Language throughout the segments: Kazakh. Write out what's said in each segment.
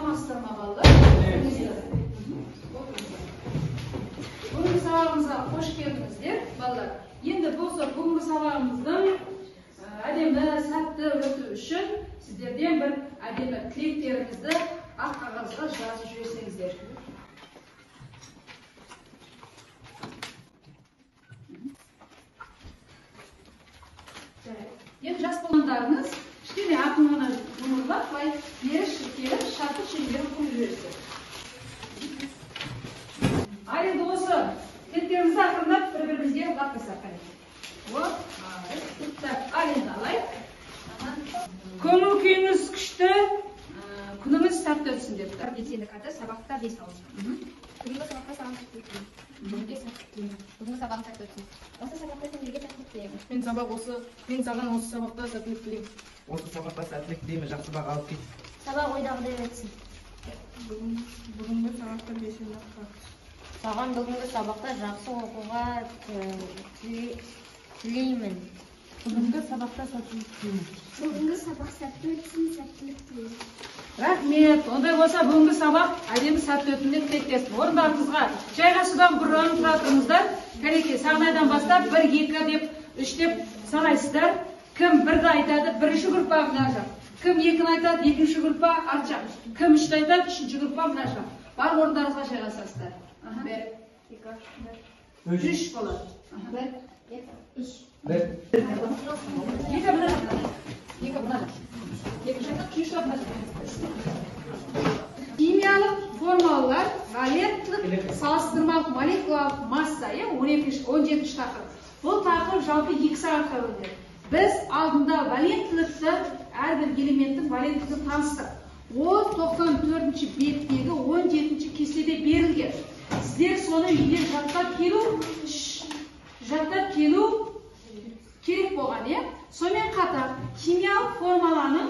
саламатсыздармы балдар? Бүгінгі сабағымызға қош келдіңіздер, балдар. Енді болса бүгінгі сабағымыздың әдемі сәтті өту үшін сіздерден бір әдемі тілектеріңізді ақ қағазға жазып жіберсеңіздер. Енді жас болғандарыңыз кішкене артыңғана жұмырлап, былай бері келіп, шартты шеңберін қойып жібересіздер. Ал енді осы тілектеріңізді ақырындап бір-бірімізге ұлғатпасақ қане. Ал енді алайық. Көңіл күйіңіз күшті, күніңіз сәтті өтсін деп. Белсенді кадр сабақта 5 алды. Бүгінгі сабақта саған сәтті өтсін. Бүгінгі сабағым сәтті өтсін. Осы сабақта сендерге сәттілік тілеймін. Мен саған осы сабақта сәттілік тілеймін. Осы сабақта сәттілік тілеймін, жақсы баға алып кет. Сабақ ойдағыдай өтсін. Бүгінгі сабақта белсенді кадр. Саған бүгінгі сабақта жақсы оқуға тілеймін. Бүгінгі сабақта сәттілік тілеймін. Бүгінгі сабақ сәтті өтсін, сәттілік тілеймін. Рахмет. Ондай болса бүгінгі сабақ әдемі сәтті өтсін деп тілектесін. Орындарыңызға жайғасудан бұрын тұра тұрыңыздар. Кәлеке, сағынайдан бастап 1, 2 деп, 3 деп санайсыздар. Кім 1-ді айтады, бірінші группа мына жақ. Кім 2-ні айтады, екінші группа арт жақ. Кім 3-ті айтады, үшінші группа мына жақ. Бар орындарыңызға жайғасасыздар. 1, 2, 3 болады. 1, 2, 3. 1. 2 мына жақ. 2 мына жақ. 2 жақ, 3 жақ мына жақ. Химиялық формулалар, валенттілік, салыстырмалық молекулалық масса, 17-ші тақырып. Бұл тақырып жалпы 2 сағатқа бөлінеді. Біз алдында валенттілікті, әрбір элементтің валенттілігін таныстық. Ол 94-ші беттегі 17-ші кестеде берілген. Сіздер соны үйде жаттап келу керек болған, Сонымен қатар химиялық формуланы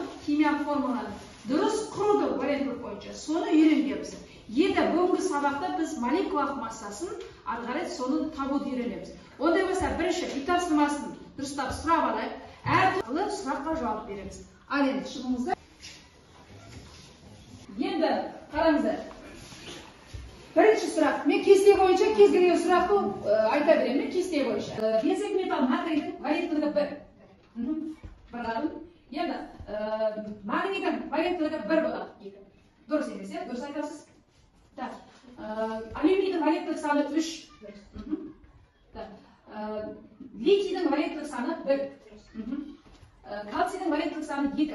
дұрыс құруды валенттілік бойынша соны үйренеміз. Енді бүгінгі сабақта біз молекулалық массасын ары қарай соны табуды үйренеміз. Ондай болса, бірінші үй тапсырмасын дұрыстап сұрап алайық, әртүрлі сұраққа жауап береміз. Ал енді шығыңыздар. Енді қараңыздар. Бірінші сұрақ. Мен кесте бойынша кез келген сұрақты айта беремін, кесте бойынша. Бензек металл натрийдің валенттілігі 1. Байладым. Енді магнийдің валенттілігі 1 болады. Дұрыс емес, дұрыс айтасыз. Алюминийдің валенттілік саны 3. Литийдің валенттілік саны 1. Кальцийдің валенттілік саны 2.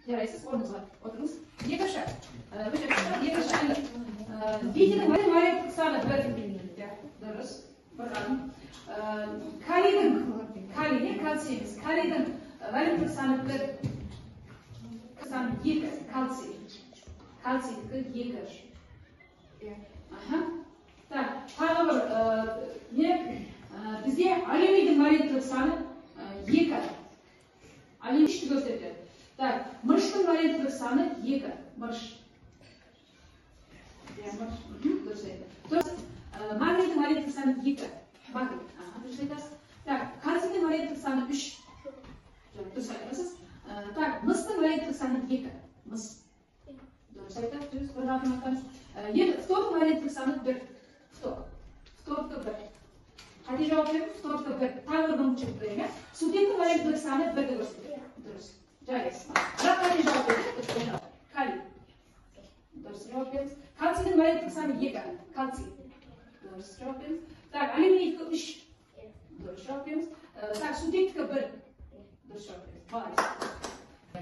Жарайсыз, орныңызға отырыңыз. Екінші. Литийдің валенттілік саны 1. Дұрыс. Калийдің валенттілік саны 1. Саны 2. Кальцийдікі 2. Тағы бір, бізде алюминийдің валенттілік саны 2. Алюминий 3-ті көрсетеді. Мырыштың валенттілік саны 2. Мырыш. Магнийдің валенттілік саны 2. Кальцийдің валенттілік саны 3. Дұрыс айтасыз. Мыстың валенттілік саны 2. Мыс. Дұрыс айтасыз. Енді фтордың валенттілік саны 1. Фтордың 1. Қате жауап беріп, фтордың 1. Тағы бір мүмкіншілік берем. Сутектің валенттілік саны 1-ді көрсетеді. Дұрыс. Жарайсыз. Бірақ қате жауап беріп, калий. Дұрыс жауап беріңіз. Кальцийдің валенттілік саны 2. Кальций. Дұрыс жауап беріңіз. Алюминийдікі 3. Дұрыс жауап беріңіз. Сутектікі 1. Дұрыс жауап беріңіз.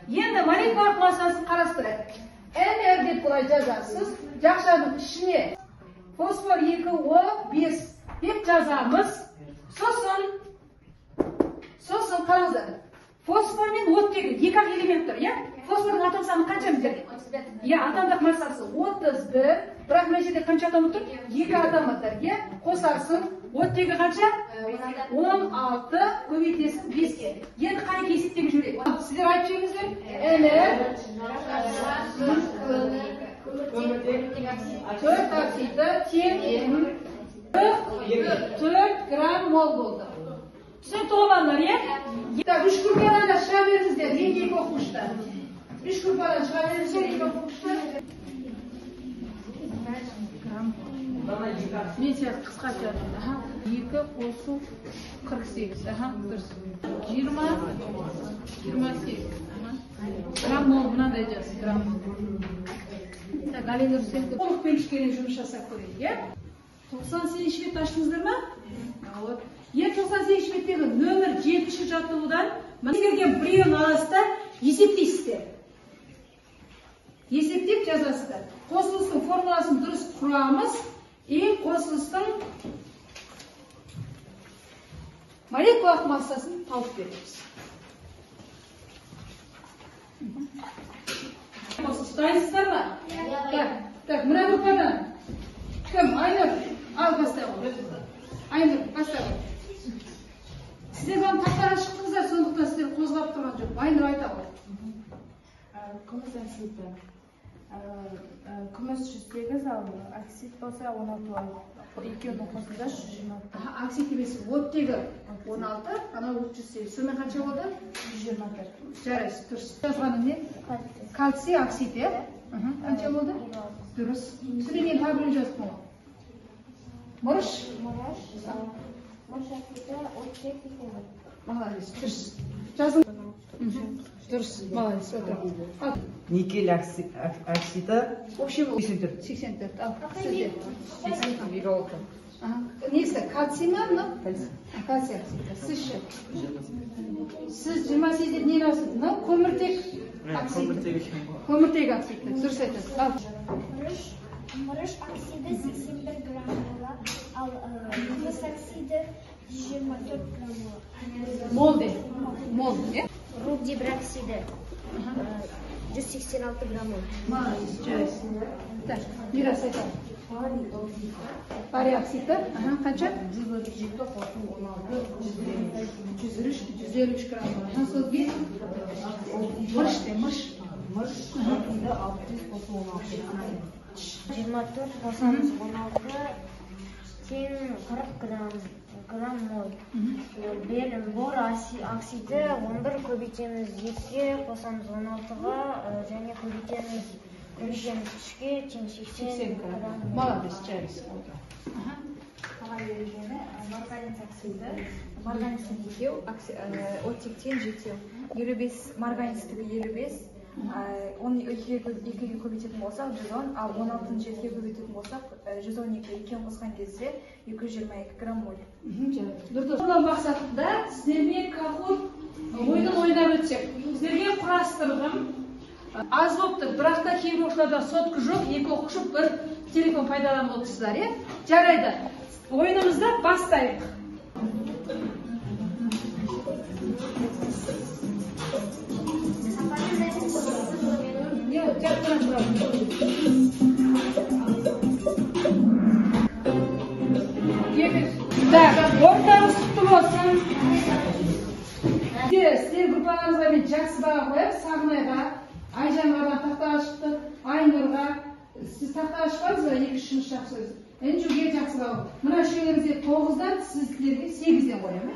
Енді молекулалық массасын қарастырайық. NR деп бұлай жазасыз. Жақшаның ішіне фосфор 2O5 деп жазамыз. Сосын қараңыздар. Фосфор мен оттегі 2 элемент тұр, Фосфордың атом саны қанша біздерге? Атомдық массасы 31, бірақ мына жерде қанша атом тұр? 2 атом тұр, қосарсың. Оттегі қанша? 16 көбейтесің 5-ке. Енді қай есептеп жүрейік? Сіздер айтып жүріңіздер? Төрт оксиді тең 4 грамм мол болды. Түсінікті болғандар, 3 группадан да шыға беріңіздер, екі оқушыдан. 3 группадан шыға беріңіздер, екі оқушыдан. Мен сияқты қысқаша айтқанда, 2 қосу 48, дұрыс. 28 грамм мол мынандай жаз, грамм мол. Так, Алина Рүстем толықпен кішкене жұмыс жасап көрейік, иә? 98 бет аштыңыздар ма? Вот. 98 беттегі нөмір 7-ші жаттығудан берген біреуін аласыздар, есептейсіздер. Есептеп жазасыздар. Қосылыстың формуласын дұрыс құрамыз и қосылыстың молекулалық массасын тауып береміз. Дайынсыздар ма? Так, мына группадан кім? Айнұр, ал бастауы. Айнұр, бастауы. Сіздер бәрін тақтаға шықтыңыздар, сондықтан сіздер қозғап тұрған жоқ. Айнұр айта ғой. Күміс оксиді. Күміс 108 ал, оксид болса 16 ал. Екеуінің қосында 126. Оксид емесі оттегі 16, анау 108. Сонымен қанша болды? 121. Жарайсыз, дұрыс. Жазғаның не? Кальций оксид, е? Қанша болды? Дұрыс. Сізден мен табылын жазып қоңыз. Мұрыш? Мұрыш оксиді 38. Молодец, дұрыс. Жазың. Дұрыс, молодец, отыр. Никель оксиді Общем, 84. 84. Ал, сізде. Несі, кальций ма, мынау? Кальций оксиді. Сіз ше? Сіз 28-ден не аласыз? Мынау көміртек оксиді. Көміртек оксиді. Дұрыс айтасыз. Ал. Мұрыш оксиді 81 грамм болады, ал күміс оксиді 24 грамм болады. Молде. Мол, е? Рудий оксиді 186 грамм болады. Молодец, жарайсыз. Так, Мирас айтады. Барий оксиді, қанша? 137 қосу 16, 153 грамм болады. Сол бет? Мырыш де, мырыш. Мұрыш оксиді 600 қосу 16. 24 қосамыз 16, тең 40 грамм мол. Бор оксиді 11 көбейтеміз 7-ге, қосамыз 16-ға, және көбейтеміз 3-ге, тең 80 грамм. Молодец, жарайсыз. Қалай ережені, марганец оксиді, марганецтің екеу, оттектен жетеу. 55, марганецтігі 55, оны 2-ге көбейтетін болсақ 110, ал 16-ны 7-ге көбейтетін болсақ 112, екеуін қосқан кезде 222 грамм моль. Дұрыс. Бұл мақсатында сіздермен Kahoot ойынын ойнап өтсек. Сіздерге құрастырдым. Аз болыпты, бірақ та кейбір оқушыларда сотқы жоқ, 2 оқушы бір телефон пайдаланып отырсыздар, е? Жарайды. Ойынымызды бастайық. Так, ортаңыз құтты болсын. Сіздер группаларыңызға мен жақсы баға қояп, Сағынайға, Айжанға тақтаға шықты, Айнұрға. Сіз тақтаға шықпаңыз ба, 2-3 жұмыс жақсы өзі. Әнжуге жақсы баға. Мына үшеулеріңізге 9-дан, сіздерге 8-ден қоям, е?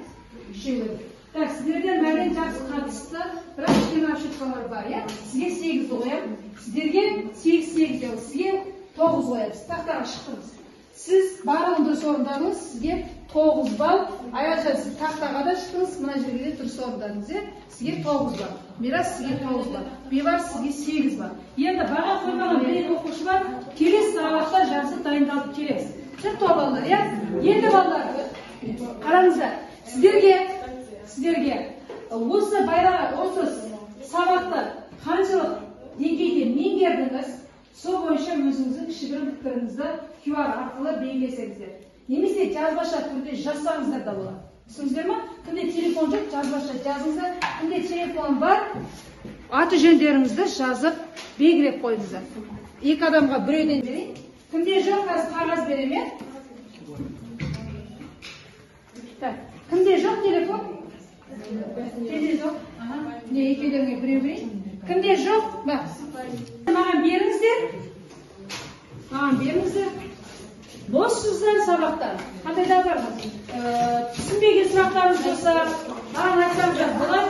Үшеулерге. Так, сіздерден мәлен жақсы қатысты, бірақ кішкене ошибкалар бар, е? Сізге 8-ді қоям, сіздерге 8-8 ден, сізге 9 қоям. Сіз тақтаға шықтыңыз. Сіз барлығын дұрыс орындадыңыз, сізге 9 балл. Аяша сіз тақтаға да шықтыңыз, мына жерге де дұрыс орындадыңыз, сізге 9 балл. Мирас сізге 9 балл. Бейбар сізге 8 балл. Енді баға қоймаған бір оқушы бар, келесі сабақта жақсы дайындалып келесіз. Шықты балдар, е? Енді балдар, қараңыздар. Сіздерге осы байраға, осы сабақты қаншалық деңгейде меңгердіңіз, сол бойынша өзіңіздің кішігірім пікіріңізді QR арқылы белгілесеңіздер. Немесе жазбаша түрде жазсаңыздар да болады. Түсініңіздер ме? Кімде телефон жоқ, жазбаша жазыңыздар. Кімде телефон бар, аты жөндеріңізді жазып белгілеп қойыңыздар. 2 адамға біреуден берейін. Кімде жоқ, қазір қағаз береме? Так, кімде жоқ телефон? Кімде жоқ? Не, екеулеріңе біреу берейін. Кімде жоқ? Маған беріңіздер. Бос сөздер сабақтар. Қандай да бар? Түсінбеген сұрақтарыңыз болса, айтсаңыздар болады.